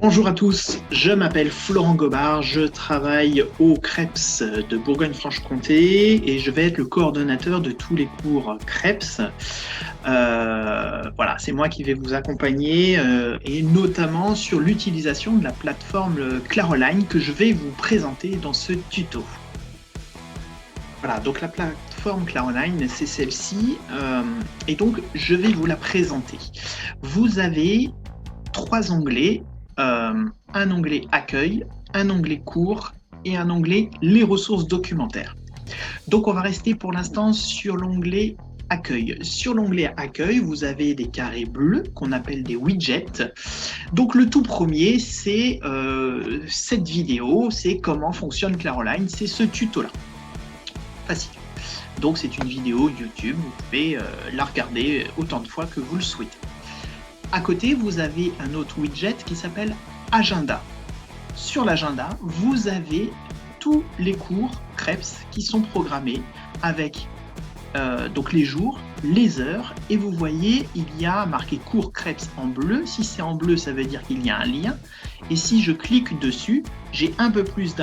Bonjour à tous, je m'appelle Florent Gobard, je travaille au CREPS de Bourgogne-Franche-Comté et je vais être le coordonnateur de tous les cours CREPS. Voilà, c'est moi qui vais vous accompagner et notamment sur l'utilisation de la plateforme Claroline que je vais vous présenter dans ce tuto. Voilà, donc la plateforme Claroline, c'est celle-ci et donc je vais vous la présenter. Vous avez trois onglets. Un onglet accueil, un onglet cours et un onglet les ressources documentaires. Donc on va rester pour l'instant sur l'onglet accueil. Sur l'onglet accueil, vous avez des carrés bleus qu'on appelle des widgets. Donc le tout premier, c'est cette vidéo, c'est comment fonctionne Claroline, c'est ce tuto-là. Facile. Donc c'est une vidéo YouTube, vous pouvez la regarder autant de fois que vous le souhaitez. À côté, vous avez un autre widget qui s'appelle Agenda. Sur l'agenda, vous avez tous les cours CREPS qui sont programmés avec donc les jours, les heures, et vous voyez, il y a marqué cours CREPS en bleu. Si c'est en bleu, ça veut dire qu'il y a un lien. Et si je clique dessus, j'ai un peu plus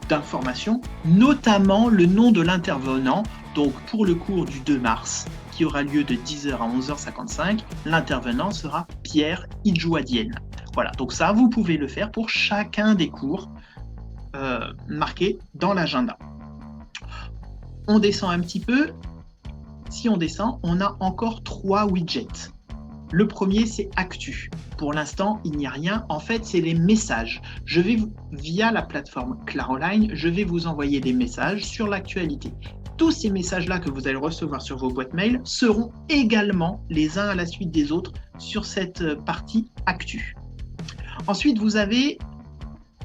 d'informations, notamment le nom de l'intervenant. Donc pour le cours du 2 mars, qui aura lieu de 10h à 11h55, l'intervenant sera Pierre Idjouadienne. Voilà, donc ça, vous pouvez le faire pour chacun des cours marqués dans l'agenda. On descend un petit peu. Si on descend, on a encore 3 widgets. Le premier, c'est Actu. Pour l'instant, il n'y a rien. En fait, c'est les messages. Via la plateforme Claroline, je vais vous envoyer des messages sur l'actualité. Tous ces messages-là que vous allez recevoir sur vos boîtes mail seront également les uns à la suite des autres sur cette partie Actu. Ensuite, vous avez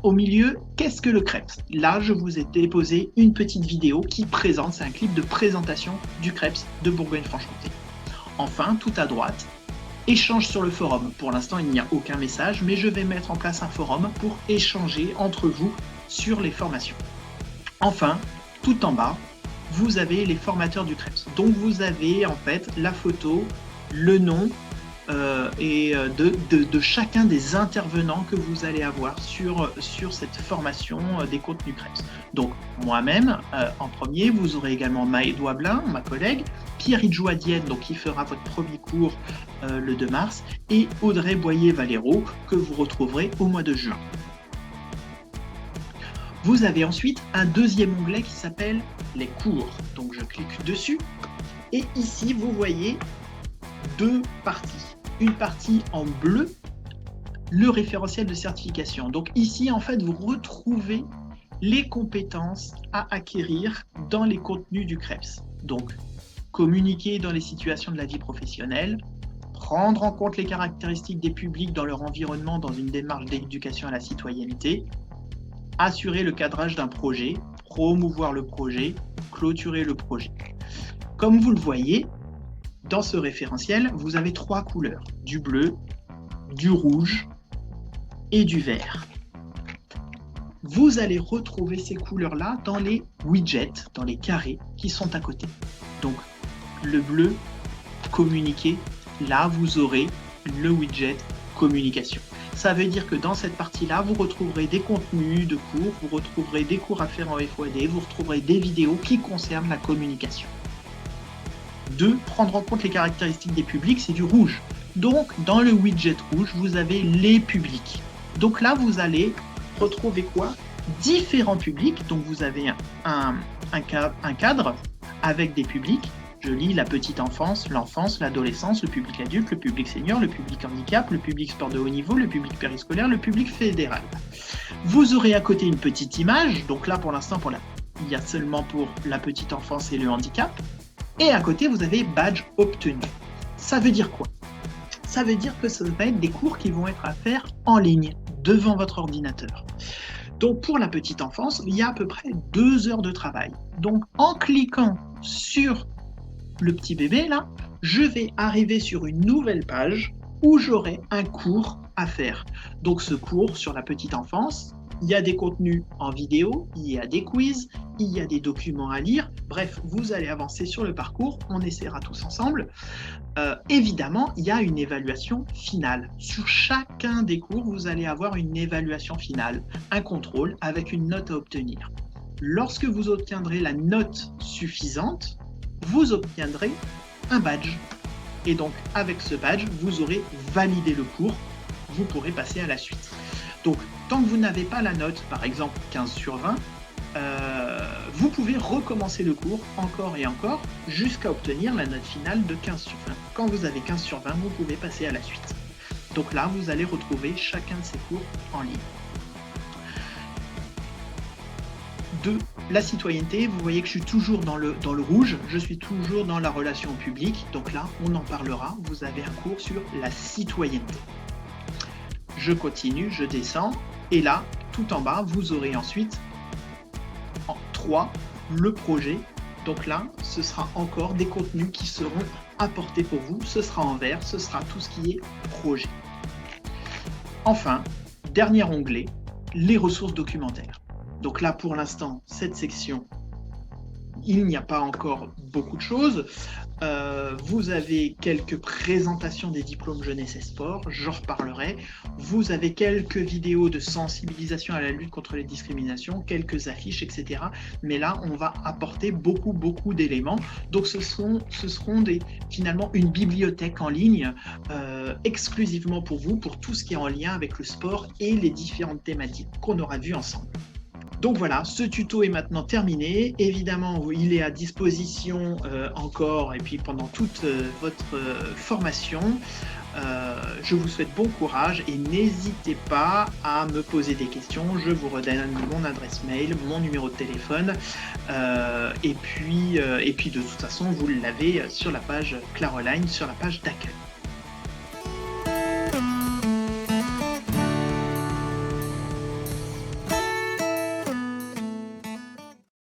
au milieu, qu'est-ce que le CREPS? Là, je vous ai déposé une petite vidéo qui présente, c'est un clip de présentation du CREPS de Bourgogne-Franche-Comté. Enfin, tout à droite, échange sur le forum. Pour l'instant, il n'y a aucun message, mais je vais mettre en place un forum pour échanger entre vous sur les formations. Enfin, tout en bas, vous avez les formateurs du CREPS. Donc, vous avez en fait la photo, le nom de chacun des intervenants que vous allez avoir sur cette formation des contenus CREPS. Donc, moi-même, en premier, vous aurez également Maëdoua Blin, ma collègue, Pierre Idjouadienne, donc qui fera votre premier cours le 2 mars, et Audrey Boyer-Valero, que vous retrouverez au mois de juin. Vous avez ensuite un deuxième onglet qui s'appelle les cours. Donc je clique dessus et ici vous voyez deux parties. Une partie en bleu, le référentiel de certification. Donc ici en fait vous retrouvez les compétences à acquérir dans les contenus du CREPS. Donc communiquer dans les situations de la vie professionnelle, prendre en compte les caractéristiques des publics dans leur environnement dans une démarche d'éducation à la citoyenneté, assurer le cadrage d'un projet, promouvoir le projet, clôturer le projet. Comme vous le voyez, dans ce référentiel, vous avez 3 couleurs, du bleu, du rouge et du vert. Vous allez retrouver ces couleurs-là dans les widgets, dans les carrés qui sont à côté. Donc, le bleu, communiquer, là vous aurez le widget communication. Ça veut dire que dans cette partie-là, vous retrouverez des contenus de cours, vous retrouverez des cours à faire en FOD, vous retrouverez des vidéos qui concernent la communication. 2. Prendre en compte les caractéristiques des publics, c'est du rouge. Donc, dans le widget rouge, vous avez les publics. Donc là, vous allez retrouver quoi? Différents publics. Donc, vous avez un cadre avec des publics. Je lis la petite enfance, l'enfance, l'adolescence, le public adulte, le public senior, le public handicap, le public sport de haut niveau, le public périscolaire, le public fédéral. Vous aurez à côté une petite image, donc là pour l'instant il y a seulement pour la petite enfance et le handicap. Et à côté vous avez badge obtenu. Ça veut dire quoi? Ça veut dire que ça va être des cours qui vont être à faire en ligne, devant votre ordinateur. Donc pour la petite enfance, il y a à peu près 2 heures de travail. Donc en cliquant sur le petit bébé là, je vais arriver sur une nouvelle page où j'aurai un cours à faire. Donc ce cours sur la petite enfance, il y a des contenus en vidéo, il y a des quiz, il y a des documents à lire, Bref, vous allez avancer sur le parcours, on essaiera tous ensemble. Évidemment, il y a une évaluation finale. Sur chacun des cours, vous allez avoir une évaluation finale, un contrôle avec une note à obtenir. Lorsque vous obtiendrez la note suffisante, vous obtiendrez un badge. Et donc, avec ce badge, vous aurez validé le cours, vous pourrez passer à la suite. Donc, tant que vous n'avez pas la note, par exemple 15 sur 20, vous pouvez recommencer le cours encore et encore jusqu'à obtenir la note finale de 15 sur 20. Quand vous avez 15 sur 20, vous pouvez passer à la suite. Donc là, vous allez retrouver chacun de ces cours en ligne. De la citoyenneté, vous voyez que je suis toujours dans le rouge, je suis toujours dans la relation au public, donc là, on en parlera. Vous avez un cours sur la citoyenneté. Je continue, je descends, et là, tout en bas, vous aurez ensuite en 3 le projet. Donc là, ce sera encore des contenus qui seront apportés pour vous. Ce sera en vert, ce sera tout ce qui est projet. Enfin, dernier onglet, les ressources documentaires. Donc là, pour l'instant, cette section, il n'y a pas encore beaucoup de choses. Vous avez quelques présentations des diplômes jeunesse et sport, j'en reparlerai. Vous avez quelques vidéos de sensibilisation à la lutte contre les discriminations, quelques affiches, etc. Mais là, on va apporter beaucoup d'éléments. Donc ce seront finalement une bibliothèque en ligne exclusivement pour vous, pour tout ce qui est en lien avec le sport et les différentes thématiques qu'on aura vues ensemble. Donc voilà, ce tuto est maintenant terminé. Évidemment, il est à disposition encore et puis pendant toute votre formation. Je vous souhaite bon courage et n'hésitez pas à me poser des questions. Je vous redonne mon adresse mail, mon numéro de téléphone et puis de toute façon, vous l'avez sur la page Claroline, sur la page d'accueil.